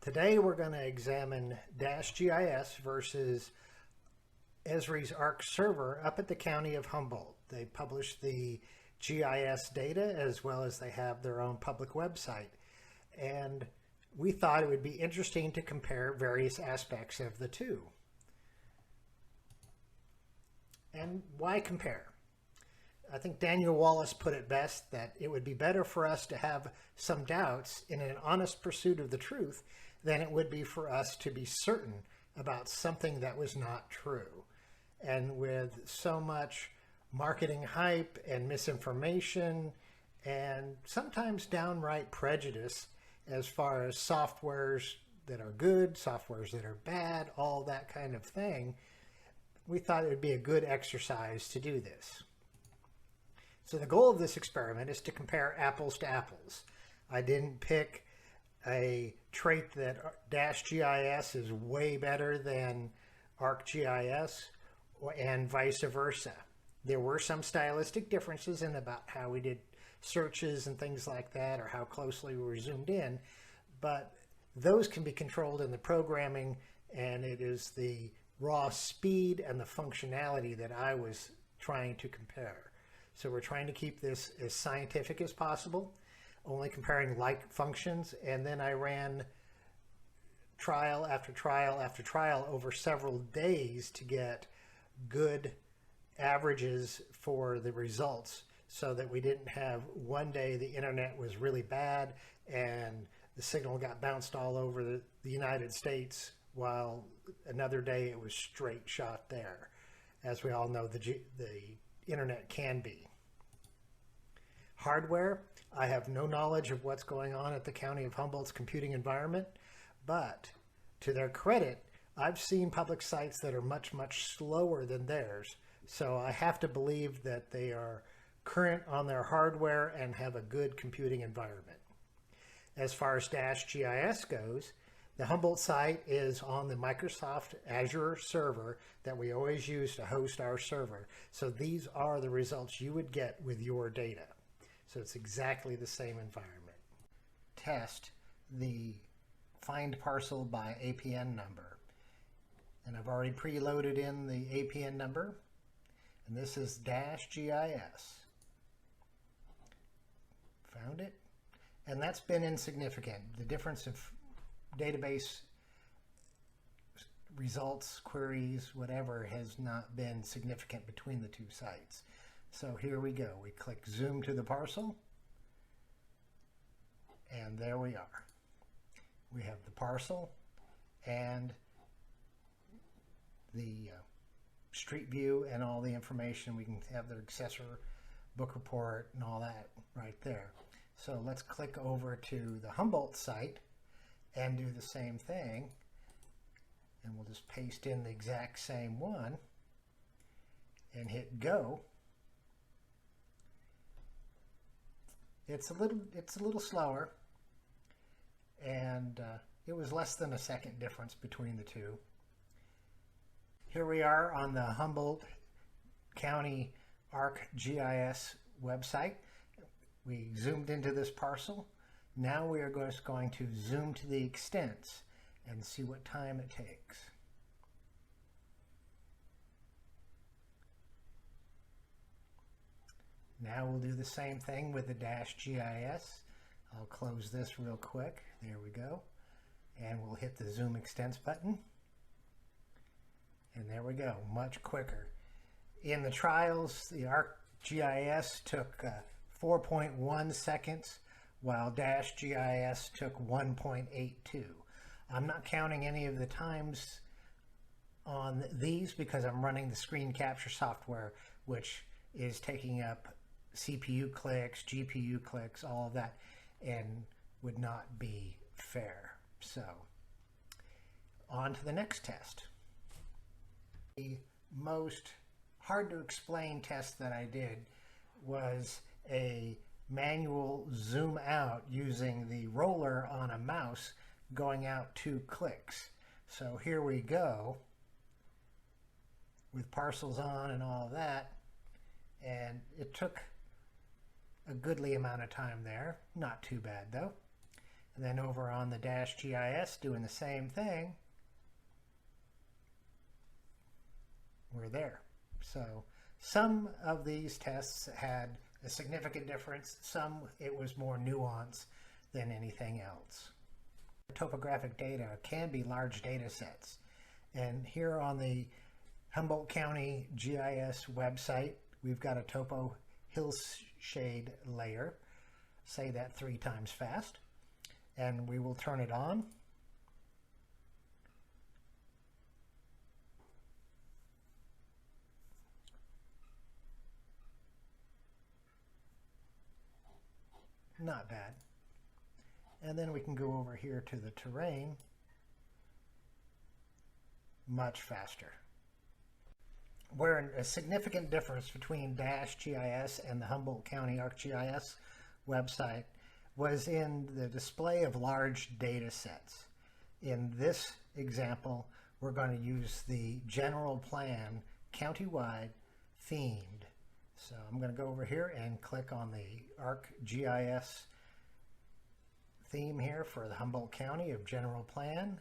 Today we're going to examine DashGIS versus Esri's ArcServer up at the County of Humboldt. They publish the GIS data as well as they have their own public website. And we thought it would be interesting to compare various aspects of the two. And why compare? I think Daniel Wallace put it best that it would be better for us to have some doubts in an honest pursuit of the truth than it would be for us to be certain about something that was not true. And with so much marketing hype and misinformation and sometimes downright prejudice as far as softwares that are good, softwares that are bad, all that kind of thing, we thought it would be a good exercise to do this. So the goal of this experiment is to compare apples to apples. I didn't pick a trait that DashGIS is way better than ArcGIS and vice versa. There were some stylistic differences in about how we did searches and things like that, or how closely we were zoomed in, but those can be controlled in the programming, and it is the raw speed and the functionality that I was trying to compare. So we're trying to keep this as scientific as possible, only comparing like functions, and then I ran trial after trial after trial over several days to get good averages for the results, so that we didn't have one day the internet was really bad and the signal got bounced all over the United States, while another day it was straight shot there. As we all know, the internet can be. Hardware, I have no knowledge of what's going on at the County of Humboldt's computing environment, but to their credit, I've seen public sites that are much, much slower than theirs. So I have to believe that they are current on their hardware and have a good computing environment. As far as DashGIS goes, the Humboldt site is on the Microsoft Azure server that we always use to host our server. So these are the results you would get with your data. So it's exactly the same environment. Test the find parcel by APN number. And I've already preloaded in the APN number. And this is DashGIS. Found it. And that's been insignificant. The difference of database results, queries, whatever, has not been significant between the two sites. So here we go. We click zoom to the parcel, and there we are. We have the parcel and the street view and all the information. We can have the accessor, book report, and all that right there. So let's click over to the Humboldt site and do the same thing, and we'll just paste in the exact same one and hit go. It's a little slower, and it was less than a second difference between the two. Here we are on the Humboldt County ArcGIS website. We zoomed into this parcel. Now we are just going to zoom to the extents and see what time it takes. Now we'll do the same thing with the DashGIS. I'll close this real quick. There we go. And we'll hit the zoom extents button. And there we go, much quicker. In the trials, the ArcGIS took 4.1 seconds, while DashGIS took 1.82. I'm not counting any of the times on these because I'm running the screen capture software, which is taking up CPU clicks, GPU clicks, all of that, and would not be fair. So, on to the next test. The most hard to explain test that I did was a manual zoom out using the roller on a mouse going out 2 clicks. So here we go with parcels on and all that, and it took a goodly amount of time there. Not too bad though. And then over on the DashGIS, doing the same thing, we're there. So some of these tests had a significant difference. Some it was more nuanced than anything else. Topographic data can be large data sets. And here on the Humboldt County GIS website, we've got a topo hillshade layer. Say that 3 times fast. And we will turn it on. Not bad. And then we can go over here to the terrain. Much faster. Where a significant difference between DashGIS and the Humboldt County ArcGIS website was in the display of large data sets. In this example, we're going to use the general plan countywide themed. So I'm going to go over here and click on the ArcGIS theme here for the Humboldt County of general plan.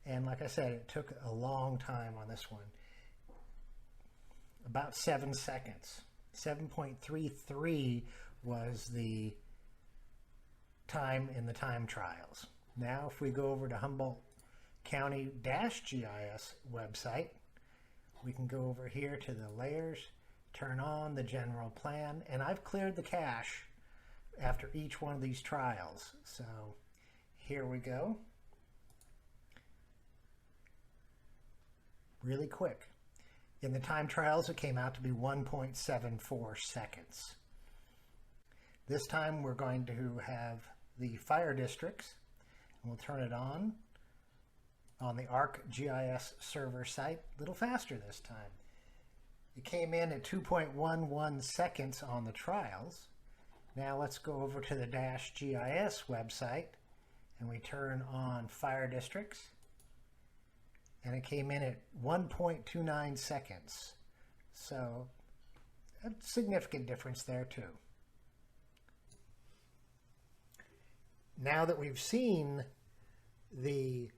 And like I said, it took a long time on this one. About 7 seconds. 7.33 was the time in the time trials. Now if we go over to Humboldt County DashGIS website, we can go over here to the layers, turn on the general plan, and I've cleared the cache after each one of these trials. So here we go. Really quick. In the time trials, it came out to be 1.74 seconds. This time we're going to have the fire districts, and we'll turn it on the ArcGIS server site. A little faster this time. It came in at 2.11 seconds on the trials. Now let's go over to the DashGIS website, and we turn on fire districts. And it came in at 1.29 seconds. So a significant difference there too. Now that we've seen the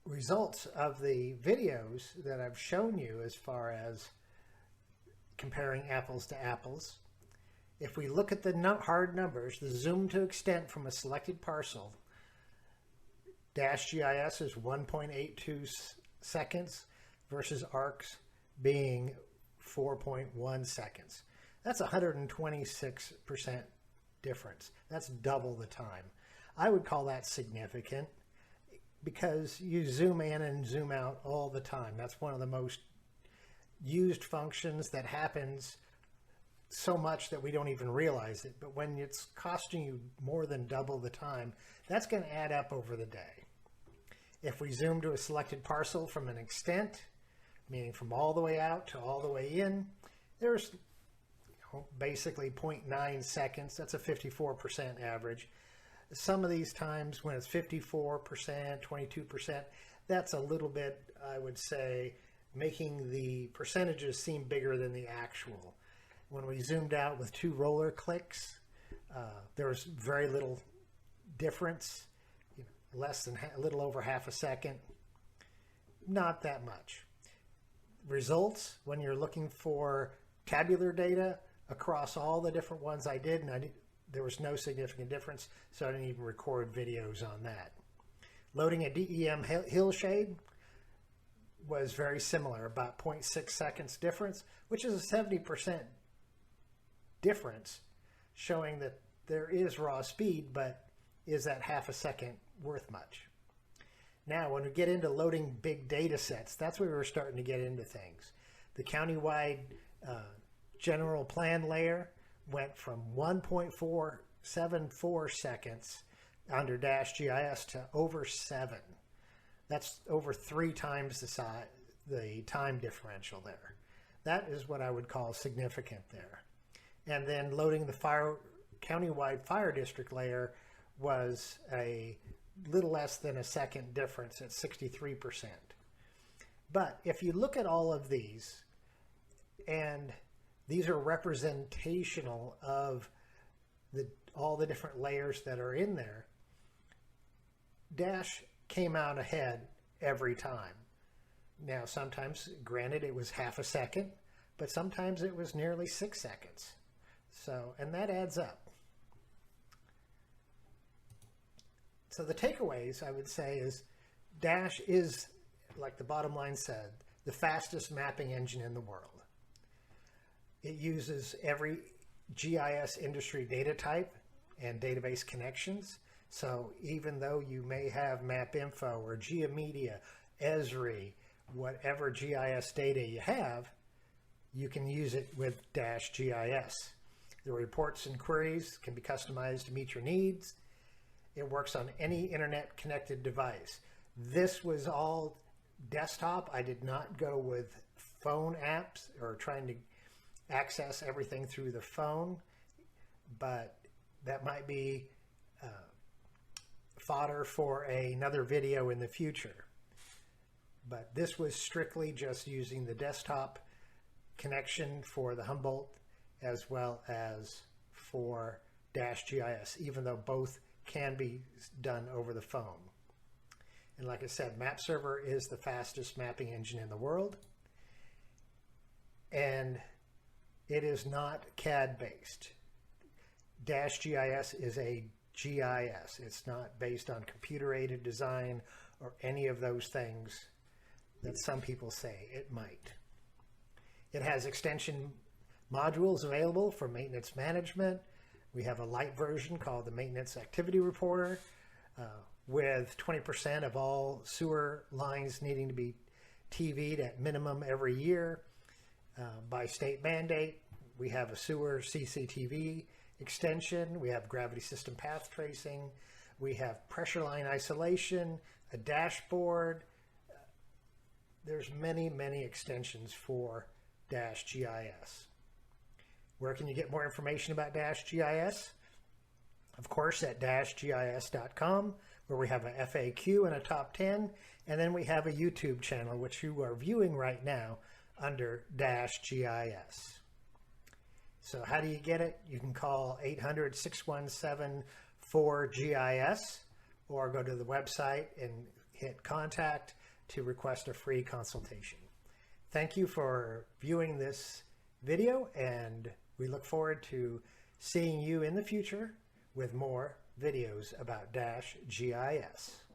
results of the videos that I've shown you as far as comparing apples to apples, if we look at the hard numbers, the zoom to extent from a selected parcel, DashGIS is 1.82 seconds versus ARC's being 4.1 seconds. That's 126% difference. That's double the time. I would call that significant because you zoom in and zoom out all the time. That's one of the most used functions that happens so much that we don't even realize it. But when it's costing you more than double the time, that's going to add up over the day. If we zoom to a selected parcel from an extent, meaning from all the way out to all the way in, there's basically 0.9 seconds. That's a 54% average. Some of these times when it's 54%, 22%, that's a little bit, I would say, making the percentages seem bigger than the actual. When we zoomed out with 2 roller clicks, there was very little difference. Less than a little over half a second. Not that much. Results, when you're looking for tabular data across all the different ones I did, and there was no significant difference, so I didn't even record videos on that. Loading a DEM hillshade was very similar, about 0.6 seconds difference, which is a 70% difference, showing that there is raw speed, but is that half a second worth much? Now, when we get into loading big data sets, that's where we're starting to get into things. The countywide general plan layer went from 1.474 seconds under DashGIS to over 7. That's over 3 times the time differential there. That is what I would call significant there. And then loading the countywide fire district layer was a little less than a second difference at 63%. But if you look at all of these, and these are representational of all the different layers that are in there, Dash came out ahead every time. Now, sometimes, granted, it was half a second, but sometimes it was nearly 6 seconds. So, and that adds up. So the takeaways, I would say, is Dash is, like the bottom line said, the fastest mapping engine in the world. It uses every GIS industry data type and database connections. So even though you may have MapInfo or GeoMedia, Esri, whatever GIS data you have, you can use it with DashGIS. The reports and queries can be customized to meet your needs. It works on any internet connected device. This was all desktop. I did not go with phone apps or trying to access everything through the phone, but that might be fodder for another video in the future. But this was strictly just using the desktop connection for the Humboldt as well as for DashGIS, even though both can be done over the phone. And like I said, MapServer is the fastest mapping engine in the world. And it is not CAD based. DashGIS is a GIS. It's not based on computer-aided design or any of those things that some people say it might. It has extension modules available for maintenance management. We have a light version called the Maintenance Activity Reporter with 20% of all sewer lines needing to be TV'd at minimum every year by state mandate. We have a sewer CCTV extension. We have gravity system path tracing. We have pressure line isolation, a dashboard. There's many, many extensions for DashGIS. Where can you get more information about DashGIS? Of course, at dashgis.com, where we have a FAQ and a top 10, and then we have a YouTube channel, which you are viewing right now under DashGIS. So how do you get it? You can call 800-617-4GIS or go to the website and hit contact to request a free consultation. Thank you for viewing this video, and we look forward to seeing you in the future with more videos about DashGIS.